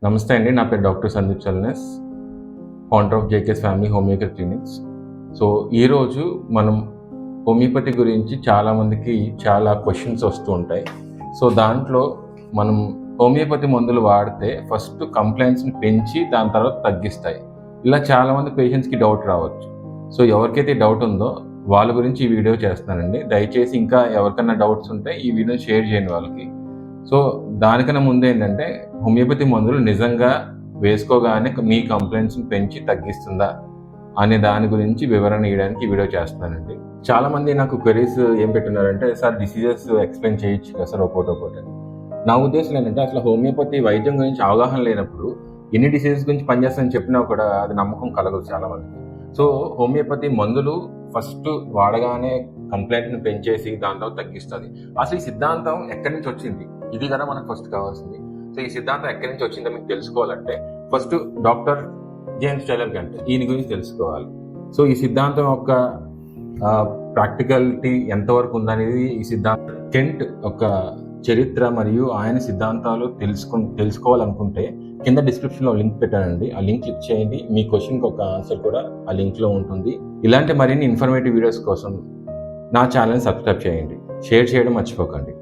నమస్తే అండి. నా పేరు doctor Sandeep Chalnes, founder of JKS family homeopathy clinics. So ఈరోజు మనం హోమియోపతి గురించి చాలామందికి చాలా క్వశ్చన్స్ వస్తూ ఉంటాయి. సో దాంట్లో మనం హోమియోపతి మందులు వాడితే ఫస్ట్ కంప్లైంట్స్ని పెంచి దాని తర్వాత తగ్గిస్తాయి. ఇలా చాలామంది పేషెంట్స్కి డౌట్ రావచ్చు. సో ఎవరికైతే డౌట్ ఉందో వాళ్ళ గురించి ఈ వీడియో చేస్తున్నానండి. దయచేసి ఇంకా ఎవరికైనా డౌట్స్ ఉంటే ఈ వీడియోని షేర్ చేయండి వాళ్ళకి. సో దానికన్నా ముందు ఏంటంటే హోమియోపతి మందులు నిజంగా వేసుకోగానే మీ కంప్లైంట్స్ని పెంచి తగ్గిస్తుందా అనే దాని గురించి వివరణ ఇవ్వడానికి ఈ వీడియో చేస్తున్నానండి. చాలామంది నాకు క్వెరీస్ ఏం పెట్టున్నారంటే, సార్ డిసీజెస్ ఎక్స్ప్లెయిన్ చేయొచ్చు కదా సార్ ఒకటి. నా ఉద్దేశం ఏంటంటే అసలు హోమియోపతి వైద్యం గురించి అవగాహన లేనప్పుడు ఎన్ని డిసీజెస్ గురించి పనిచేస్తాయని చెప్పినా కూడా అది నమ్మకం కలగదు చాలామందికి. సో హోమియోపతి మందులు ఫస్ట్ వాడగానే కంప్లైంట్ని పెంచేసి దాని తర్వాత తగ్గిస్తుంది. అసలు ఈ సిద్ధాంతం ఎక్కడి నుంచి వచ్చింది, ఇది కదా మనకు ఫస్ట్ కావాల్సింది. సో ఈ సిద్ధాంతం ఎక్కడి నుంచి వచ్చిందో మీకు తెలుసుకోవాలంటే ఫస్ట్ డాక్టర్ జేమ్స్ టైలర్ గంట ఈయన గురించి తెలుసుకోవాలి. సో ఈ సిద్ధాంతం యొక్క ప్రాక్టికాలిటీ ఎంతవరకు ఉందనేది ఈ సిద్ధాంతం కెంట్ ఒక చరిత్ర మరియు ఆయన సిద్ధాంతాలు తెలుసుకోవాలనుకుంటే కింద డిస్క్రిప్షన్లో లింక్ పెట్టానండి. ఆ లింక్ క్లిక్ చేయండి. మీ క్వశ్చన్కి ఒక ఆన్సర్ కూడా ఆ లింక్లో ఉంటుంది. ఇలాంటి మరిన్ని ఇన్ఫర్మేటివ్ వీడియోస్ కోసం నా ఛానల్ని సబ్స్క్రైబ్ చేయండి. షేర్ చేయడం మర్చిపోకండి.